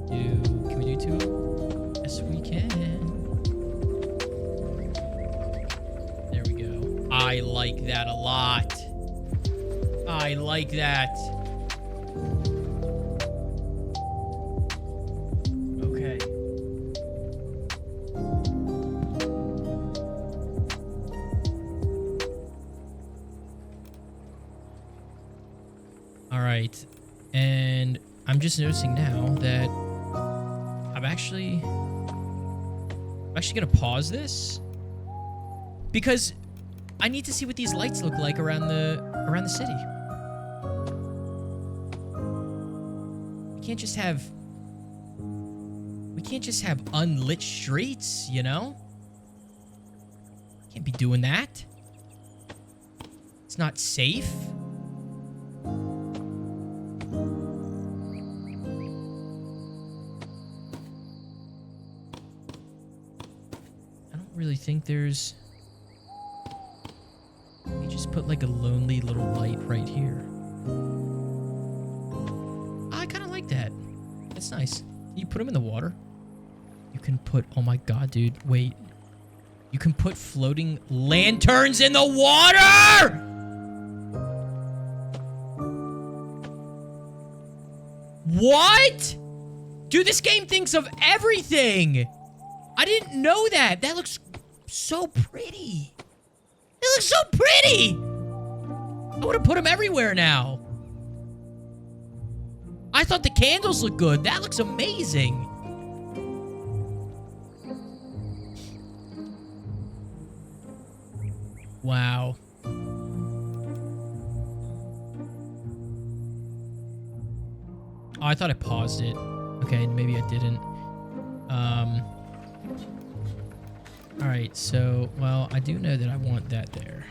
Can we do 2? Yes, we can. There we go. I like that a lot. I like that. Okay. All right. And I'm just noticing now that I'm actually gonna pause this because I need to see what these lights look like around the city. We can't just have unlit streets, you know? Can't be doing that. It's not safe. Really think there's... You just put like a lonely little light right here. I kind of like that. That's nice. You put them in the water. You can put... Oh my god, dude. Wait. You can put floating lanterns in the water! What? Dude, this game thinks of everything! I didn't know that. That looks so pretty. It looks so pretty. I would have put them everywhere now. I thought the candles looked good. That looks amazing. Wow. Oh, I thought I paused it. Okay, maybe I didn't. Alright, so, well, I do know that I want that there.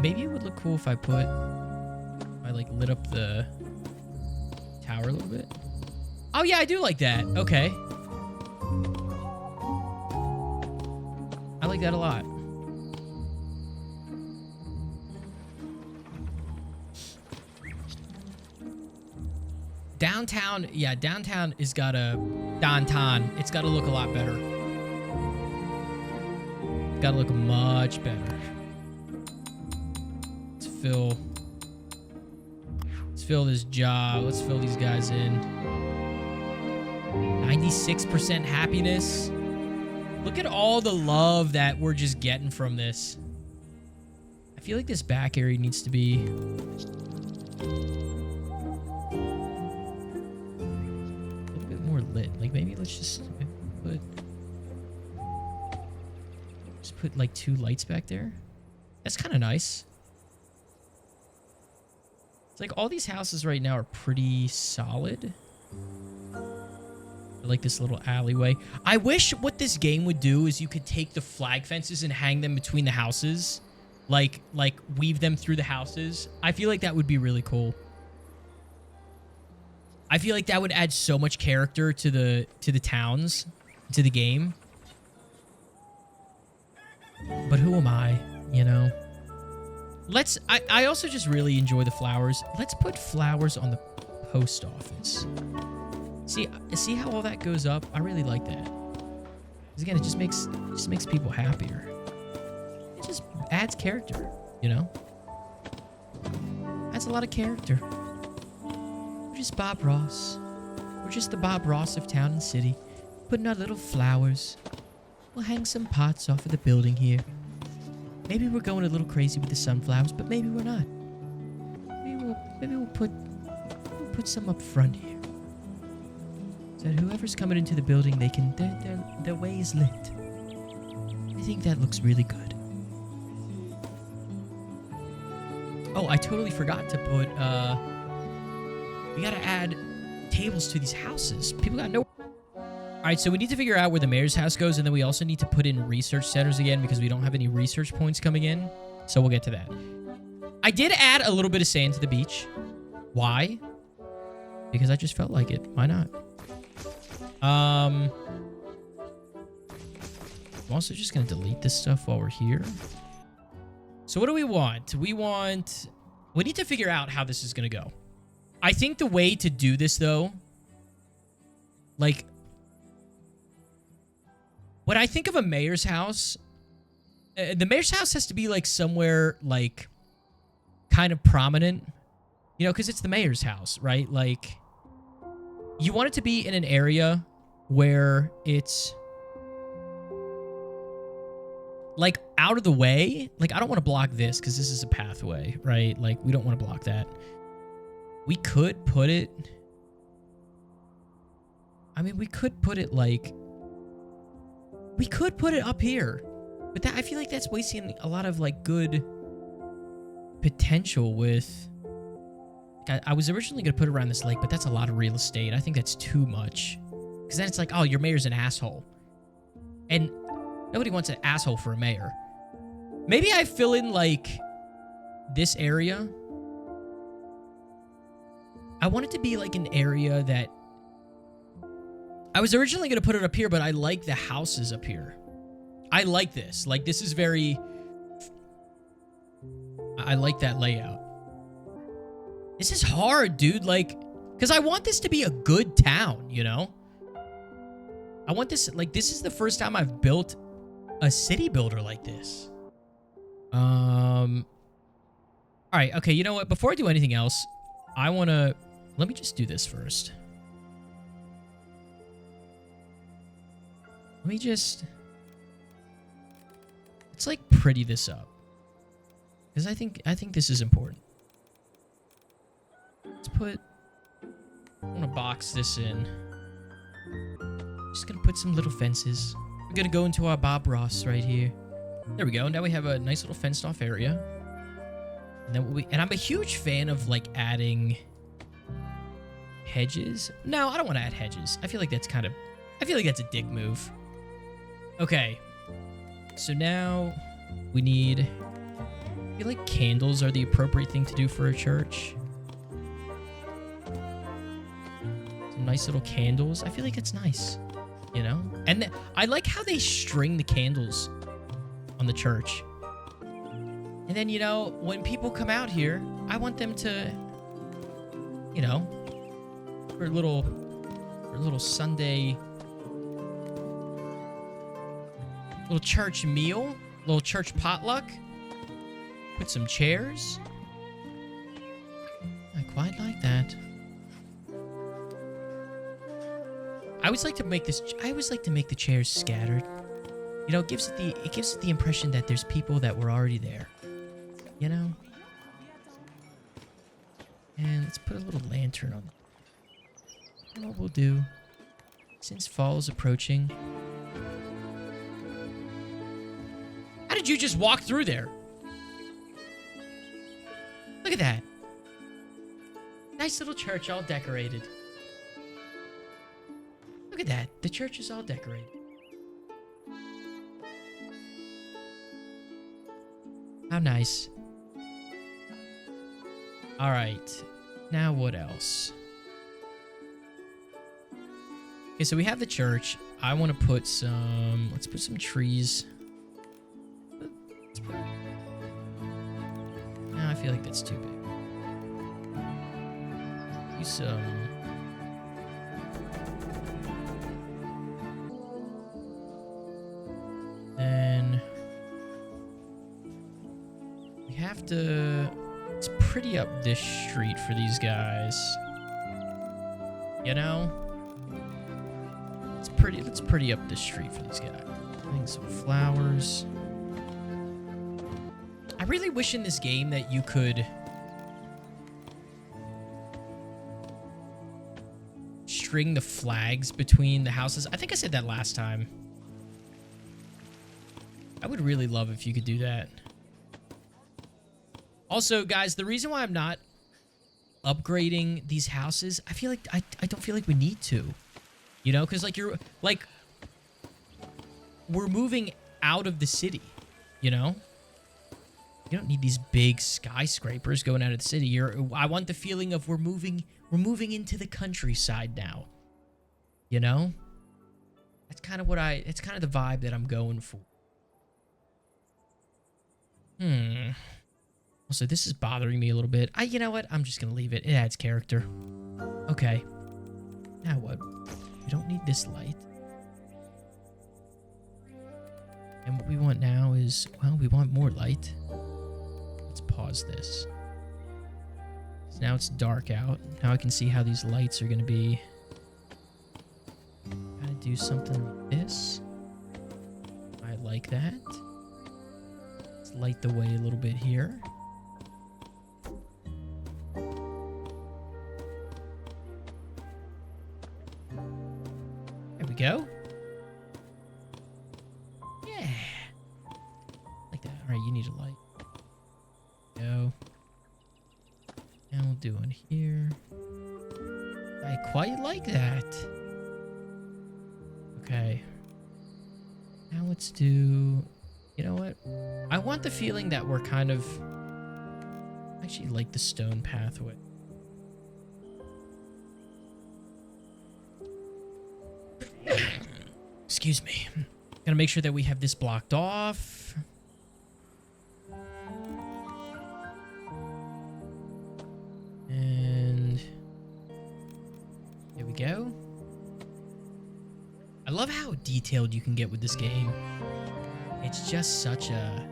Maybe it would look cool if I like, lit up the tower a little bit. Oh, yeah, I do like that. Okay. I like that a lot. Downtown, yeah, downtown is gotta... Downtown, it's gotta look a lot better. Gotta look much better. Let's fill this job. Let's fill these guys in. 96% happiness. Look at all the love that we're just getting from this. I feel like this back area needs to be... lit. Like, maybe let's just put like 2 lights back there. That's kind of nice. It's like all these houses right now are pretty solid. I like this little alleyway. I wish what this game would do is you could take the flag fences and hang them between the houses. Like weave them through the houses. I feel like that would be really cool. I feel like that would add so much character to the towns, to the game. But who am I, you know? I also just really enjoy the flowers. Let's put flowers on the post office. See how all that goes up? I really like that. Because again, it just makes people happier. It just adds character, you know? Adds a lot of character. We're just Bob Ross. We're just the Bob Ross of town and city. Putting our little flowers. We'll hang some pots off of the building here. Maybe we're going a little crazy with the sunflowers, but maybe we're not. Maybe we'll put some up front here. So that whoever's coming into the building, they can their way is lit. I think that looks really good. Oh, I totally forgot to put we gotta add tables to these houses. People gotta know. Alright, so we need to figure out where the mayor's house goes, and then we also need to put in research centers again because we don't have any research points coming in. So we'll get to that. I did add a little bit of sand to the beach. Why? Because I just felt like it. Why not? I'm also just gonna delete this stuff while we're here. So what do we want? We need to figure out how this is gonna go. I think the way to do this, though, Like, when I think of a mayor's house, the mayor's house has to be like somewhere like kind of prominent, you know, because it's the mayor's house, right? Like, you want it to be in an area where it's like out of the way. Like, I don't want to block this because this is a pathway, right? Like, we don't want to block that. We could put it, I mean, we could put it like, we could put it up here, but that, I feel like that's wasting a lot of like good potential with, I was originally going to put it around this lake, but that's a lot of real estate. I think that's too much. Because then it's like, oh, your mayor's an asshole. And nobody wants an asshole for a mayor. Maybe I fill in like this area. I want it to be like an area that, I was originally going to put it up here, but I like the houses up here. I like this. Like, this is very, I like that layout. This is hard, dude. Like, because I want this to be a good town, you know? I want this, like, this is the first time I've built a city builder like this. All right, okay, you know what? Before I do anything else, I want to, let me just do this first. Let me just, let's like pretty this up. Because I think this is important. Let's put, I'm gonna box this in. Just gonna put some little fences. We're gonna go into our Bob Ross right here. There we go. Now we have a nice little fenced off area. And then and I'm a huge fan of like adding hedges. No, I don't want to add hedges. I feel like that's kind of, I feel like that's a dick move. Okay. So now we need, I feel like candles are the appropriate thing to do for a church. Some nice little candles. I feel like it's nice, you know? And I like how they string the candles on the church. And then, you know, when people come out here, I want them to, you know, for a little Sunday, little church meal, little church potluck. Put some chairs. I quite like that. I always like to make this. I always like to make the chairs scattered. You know, it gives it the impression that there's people that were already there. You know. And let's put a little lantern on. And what we'll do, since fall is approaching. How did you just walk through there? Look at that. Nice little church all decorated. Look at that. The church is all decorated. How nice. All right. Now what else? Okay, so we have the church. I want to put some... Let's put some trees. No, I feel like that's too big. Use some... Then... We have to... Let's pretty up this street for these guys. You know? Let's pretty up this street for these guys. I think some flowers. I really wish in this game that you could string the flags between the houses. I think I said that last time. I would really love if you could do that. Also, guys, the reason why I'm not upgrading these houses, I feel like I don't feel like we need to. You know, because like we're moving out of the city, you know? You don't need these big skyscrapers going out of the city. I want the feeling of we're moving into the countryside now. You know? That's kind of it's kind of the vibe that I'm going for. Also, this is bothering me a little bit. You know what? I'm just going to leave it. It adds character. Okay. Now what? We don't need this light. And what we want now is, well, we want more light. Let's pause this. So now it's dark out. Now I can see how these lights are going to be. Gotta do something like this. I like that. Let's light the way a little bit here. There we go. Yeah. Like that. All right, you need a light. Go. And we'll do one here. I quite like that. Okay. Now let's do... You know what? I want the feeling that we're kind of... I actually like the stone pathway. Excuse me. Gotta make sure that we have this blocked off. And... There we go. I love how detailed you can get with this game. It's just such a...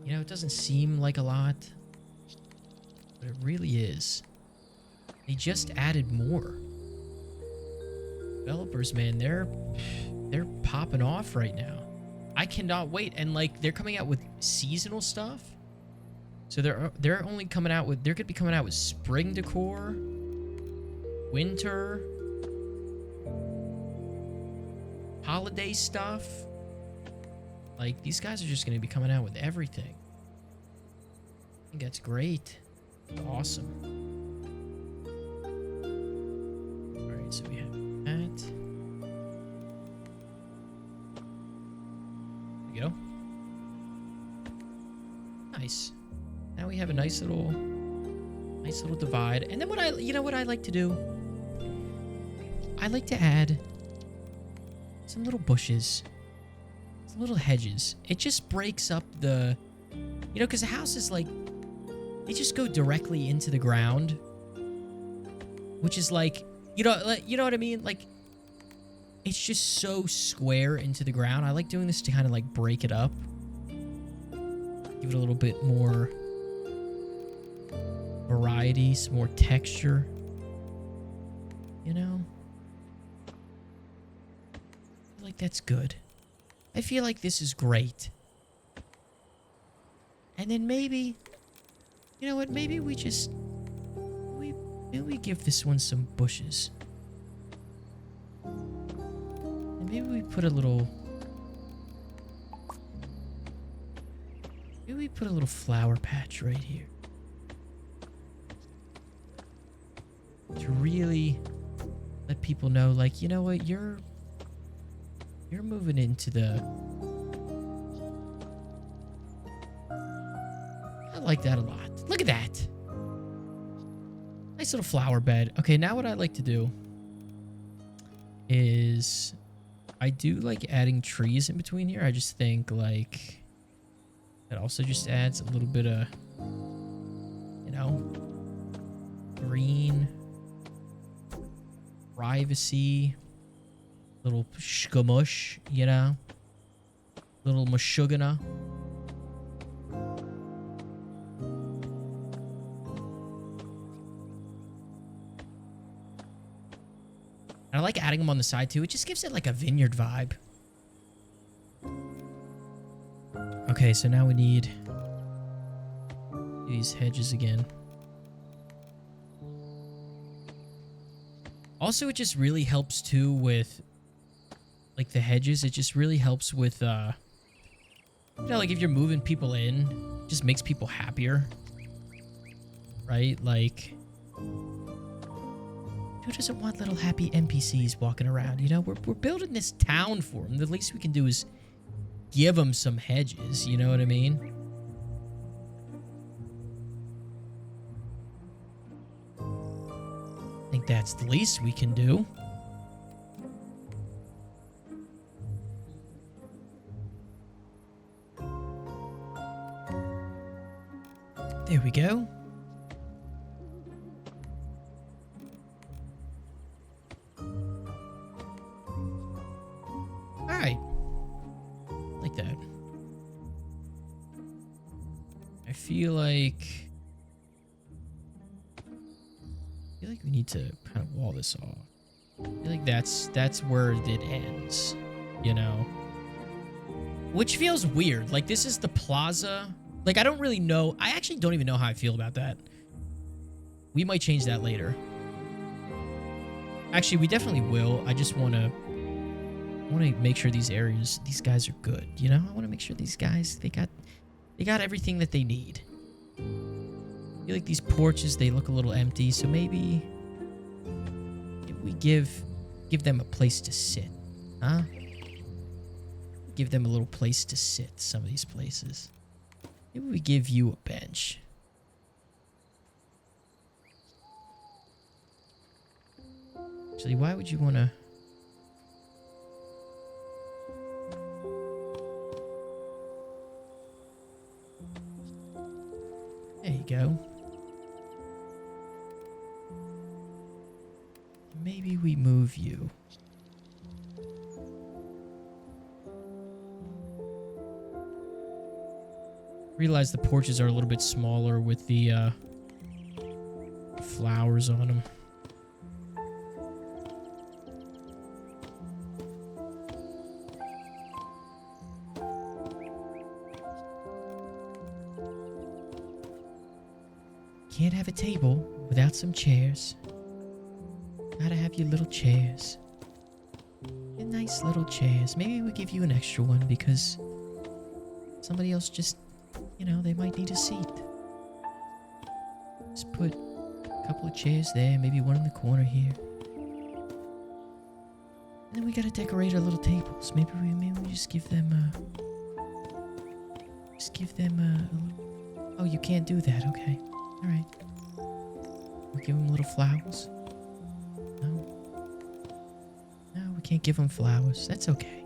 You know, it doesn't seem like a lot, but it really is. They just added more. Developers, man, they're popping off right now. I cannot wait. And like, they're coming out with seasonal stuff. So they're only coming out with... They're going to be coming out with spring decor, winter, holiday stuff. Like, these guys are just going to be coming out with everything. I think that's great. Awesome. All right, so we have that. There we go. Nice. Now we have a nice little divide. And then you know what I like to do? I like to add some little bushes, some little hedges. It just breaks up the, you know, because the house is like, they just go directly into the ground, which is like, you know what I mean? Like, it's just so square into the ground. I like doing this to kind of like break it up, give it a little bit more variety, some more texture, you know? I feel like that's good. I feel like this is great. And then maybe, you know what, maybe we just, maybe we give this one some bushes. And maybe we put a little, maybe we put a little flower patch right here. To really let people know, like, you know what, you're moving into the... I like that a lot. Look at that. Nice little flower bed. Okay, now what I like to do is I do like adding trees in between here. I just think like that also just adds a little bit of, you know, green, privacy, little shkamush, you know, little mashugana. I like adding them on the side too. It just gives it like a vineyard vibe. Okay, so now we need these hedges again. Also, it just really helps too with like the hedges. It just really helps with, you know, like if you're moving people in, it just makes people happier, right? Like, who doesn't want little happy NPCs walking around? You know, we're building this town for them. The least we can do is give them some hedges. You know what I mean? I think that's the least we can do. There we go. feel like we need to kind of wall this off. I feel like that's where it ends, you know? Which feels weird. Like, this is the plaza. Like, I don't really know. I actually don't even know how I feel about that. We might change that later. Actually, we definitely will. I just want to make sure these guys are good, you know? I want to make sure these guys, they got everything that they need. I feel like these porches, they look a little empty, so maybe we give them a place to sit, huh? Give them a little place to sit, some of these places. Maybe we give you a bench. Actually, why would you want to... There you go. Maybe we move you. Realize the porches are a little bit smaller with the flowers on them. Can't have a table without some chairs. Gotta have your little chairs. Your nice little chairs. Maybe we give you an extra one because somebody else just, you know, they might need a seat. Just put a couple of chairs there, maybe one in the corner here. And then we gotta decorate our little tables. Maybe we just give them a little... Oh, you can't do that. Okay. All right. We'll give them little flowers. No, we can't give them flowers. That's okay.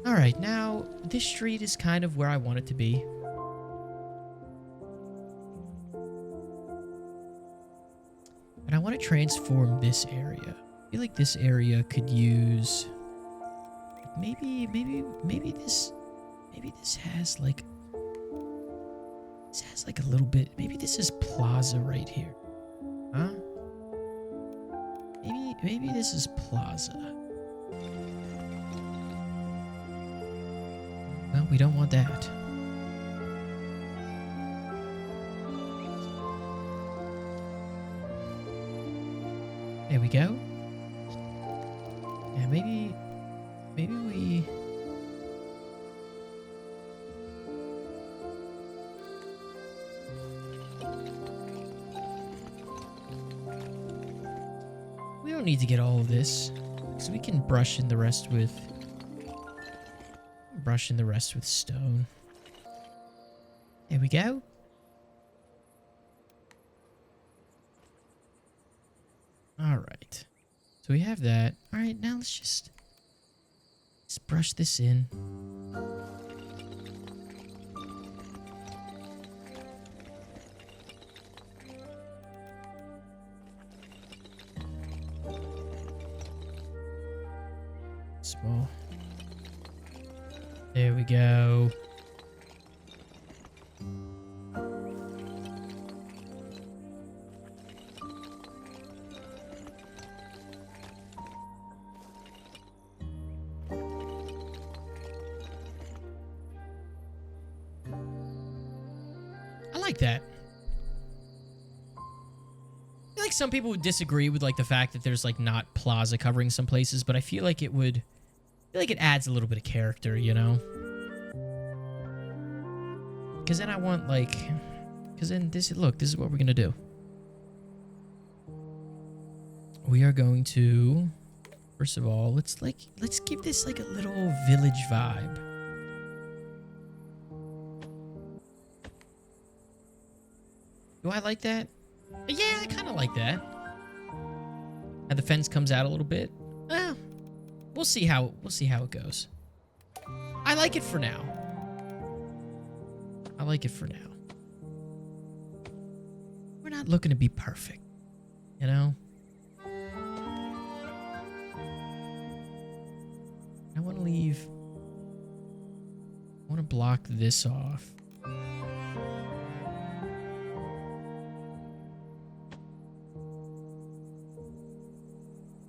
All right, now this street is kind of where I want it to be. And I want to transform this area. I feel like this area could use maybe this has like a little bit. Maybe this is plaza right here. Huh? Maybe this is plaza. Well, we don't want that. There we go. Yeah, maybe we... We don't need to get all of this, because we can brush in the rest with stone. There we go. All right. So we have that. All right, now let's brush this in. Small. There we go. I like that. I feel like some people would disagree with like the fact that there's like not plaza covering some places, but I feel like it adds a little bit of character, you know? Because then I want like... Because then this is what we're going to do. We are going to... First of all, let's give this like a little village vibe. Do I like that? Yeah, I kind of like that. And the fence comes out a little bit. We'll see how it goes. I like it for now. We're not looking to be perfect, you know? I want to block this off.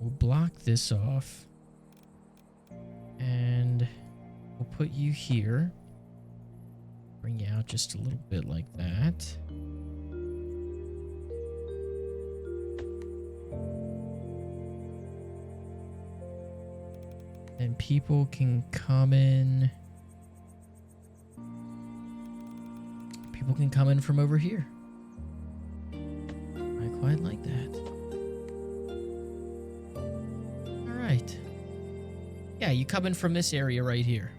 We'll block this off. And we'll put you here. Bring you out just a little bit like that. And people can come in. People can come in from over here. I quite like that. All right. Yeah, you come in from this area right here.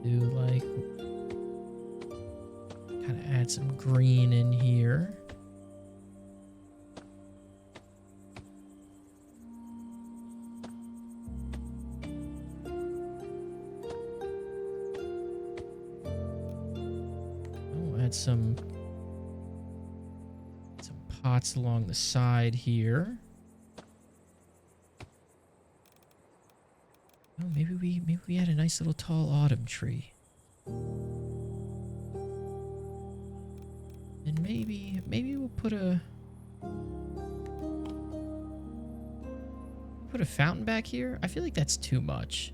Do like kind of add some green in here. Some pots along the side here. Oh, maybe we had a nice little tall autumn tree. And maybe we'll put a fountain back here. I feel like that's too much.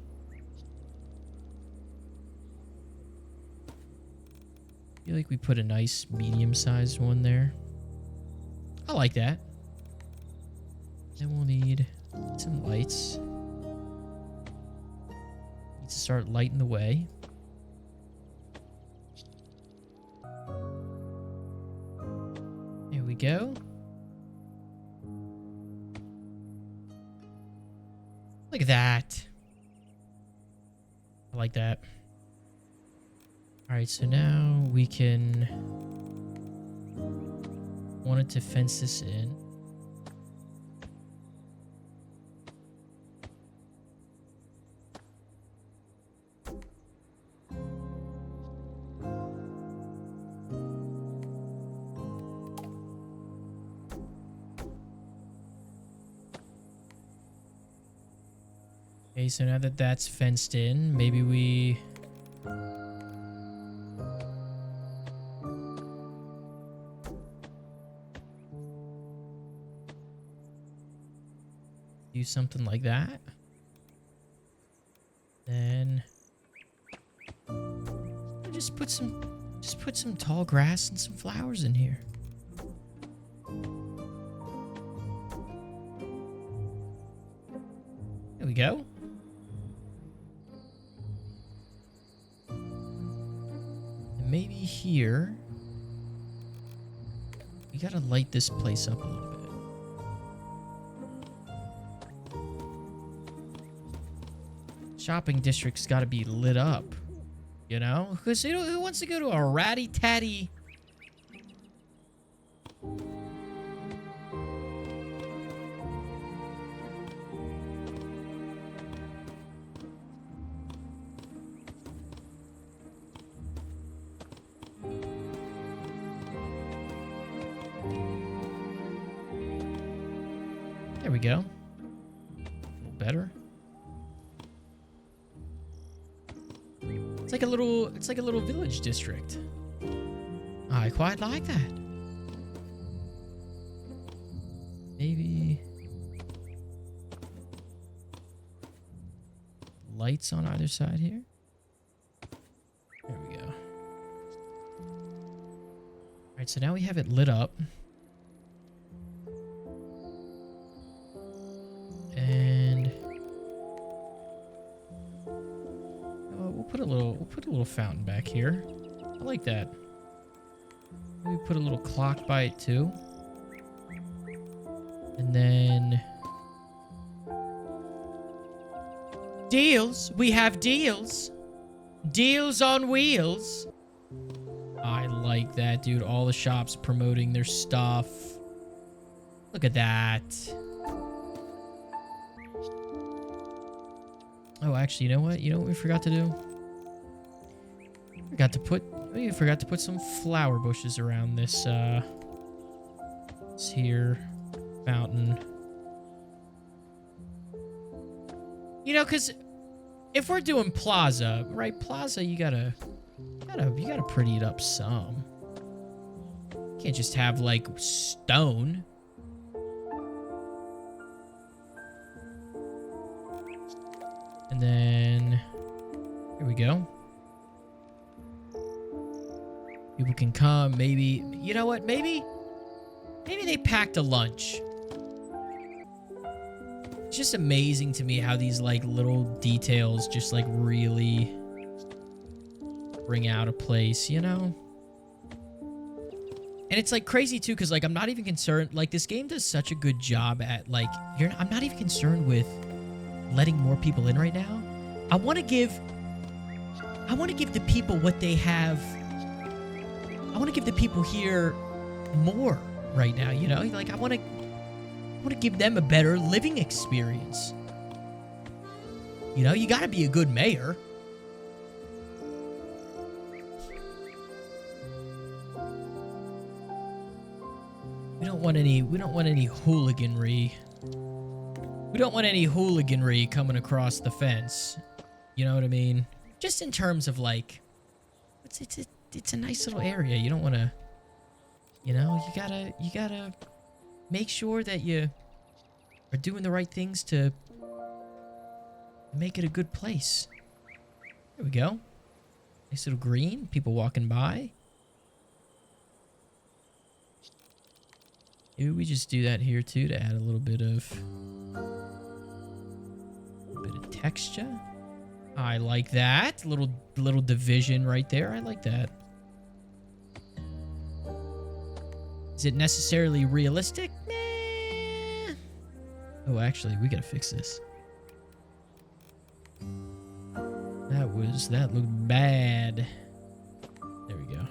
I feel like we put a nice medium-sized one there. I like that. Then we'll need some lights. Need to start lighting the way. Here we go. Look at that. I like that. All right, so now we can wanted to fence this in. Okay, so now that that's fenced in, maybe we do something like that. Then just put some tall grass and some flowers in here. There we go. And maybe here we gotta light this place up a little bit. Shopping district's got to be lit up, you know? Because who wants to go to a ratty-tatty... There we go. A little better. It's like a little village district. I quite like that. Maybe lights on either side here. There we go. All right, so now we have it lit up. And we'll put a little fountain back here. I like that. Maybe put a little clock by it too. And then deals. We have deals. Deals on wheels. I like that, dude. All the shops promoting their stuff. Look at that. Oh, actually, you know what? You know what we forgot to do? We forgot to put some flower bushes around this here fountain. You know, because if we're doing plaza, right? Plaza, you gotta pretty it up some. Can't just have, like, stone. And then... Here we go. People can come, maybe... You know what? Maybe they packed a lunch. It's just amazing to me how these, like, little details just, like, really bring out a place, you know? And it's, like, crazy, too, because, like, I'm not even concerned... Like, this game does such a good job at, like... I'm not even concerned with letting more people in right now. I want to give the people what they have... I want to give the people here more right now, you know? Like, I want to give them a better living experience. You know, you got to be a good mayor. We don't want any hooliganry. We don't want any hooliganry coming across the fence. You know what I mean? Just in terms of, like, it's a nice little area. You don't want to, you know, you gotta make sure that you are doing the right things to make it a good place. There we go. Nice little green. People walking by. Maybe we just do that here too to add a little bit of texture. I like that. Little division right there. I like that. Is it necessarily realistic? Meh. Oh, actually, we gotta fix this. That looked bad. There we go.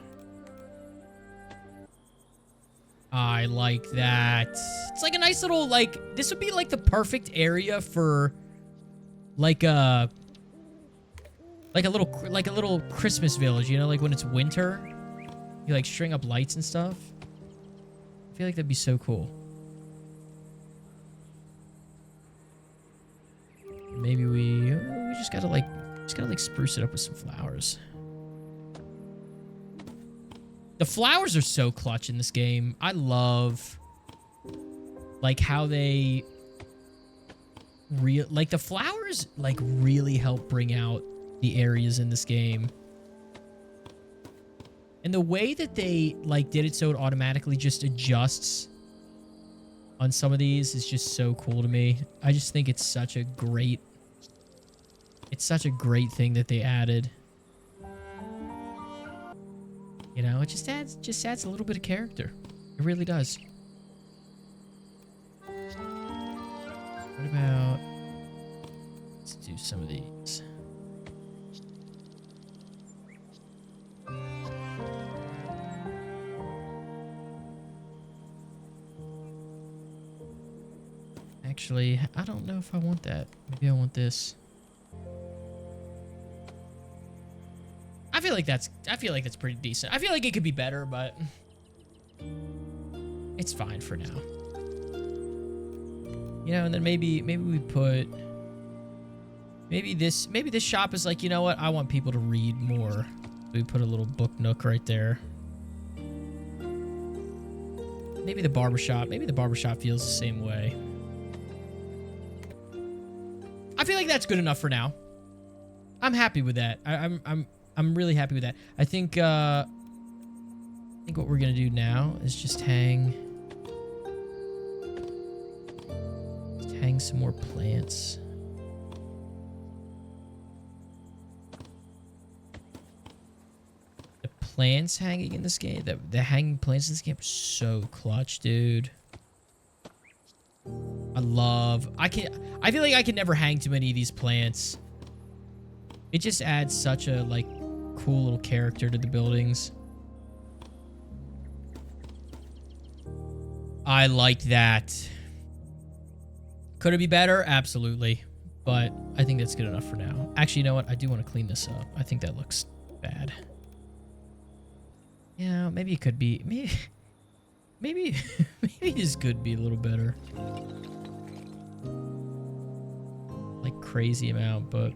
I like that. It's like a nice little, like, this would be like the perfect area for like a little Christmas village, you know, like when it's winter, you like string up lights and stuff. I feel like that'd be so cool. Maybe we just gotta like spruce it up with some flowers. The flowers are so clutch in this game. I love like how they like the flowers like really help bring out the areas in this game. And the way that they like did it so it automatically just adjusts on some of these is just so cool to me. I just think it's such a great thing that they added. You know, it just adds a little bit of character. It really does. What about, let's do some of these. Actually, I don't know if I want that. Maybe I want this. I feel like that's pretty decent. I feel like it could be better, but it's fine for now. You know, and then maybe we put maybe this shop is like, you know what? I want people to read more. We put a little book nook right there. Maybe the barbershop feels the same way. I feel like that's good enough for now. I'm happy with that. I'm really happy with that. I think what we're gonna do now is just hang some more plants. The plants hanging in this game, the hanging plants in this game are so clutch, dude. I feel like I can never hang too many of these plants. It just adds such a like cool little character to the buildings. I like that. Could it be better? Absolutely. But I think that's good enough for now. Actually, you know what? I do want to clean this up. I think that looks bad. Yeah, maybe it could be. Maybe this could be a little better. Like crazy amount, but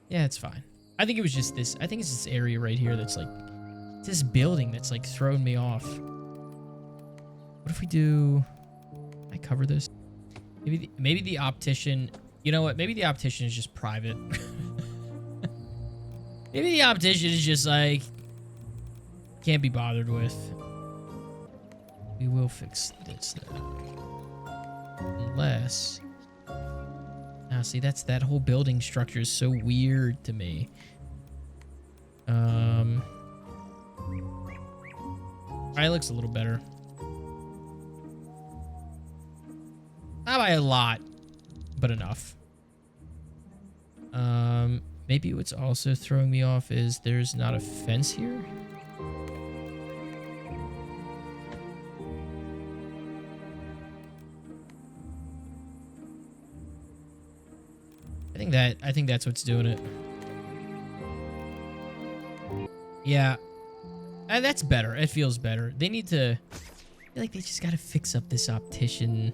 yeah, it's fine. I think it was just this. I think it's this area right here that's like, this building that's like throwing me off. What if we do, I cover this? Maybe the optician, you know what? Maybe the optician is just private. Maybe the optician is just like, can't be bothered with. We will fix this though. Unless, now see, that whole building structure is so weird to me. Alright, looks a little better. Not by a lot, but enough. Maybe what's also throwing me off is there's not a fence here. I think that's what's doing it. Yeah. That's better. It feels better. They need to, I feel like they just gotta fix up this optician.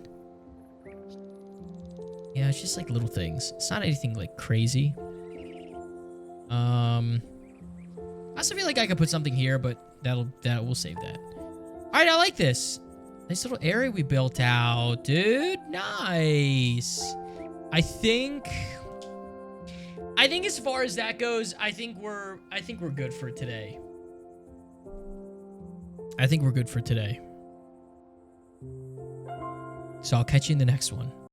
Yeah, it's just like little things. It's not anything like crazy. I also feel like I could put something here, but we'll save that. All right, I like this. Nice little area we built out, dude. Nice. I think as far as that goes, I think we're good for today. I think we're good for today. So I'll catch you in the next one.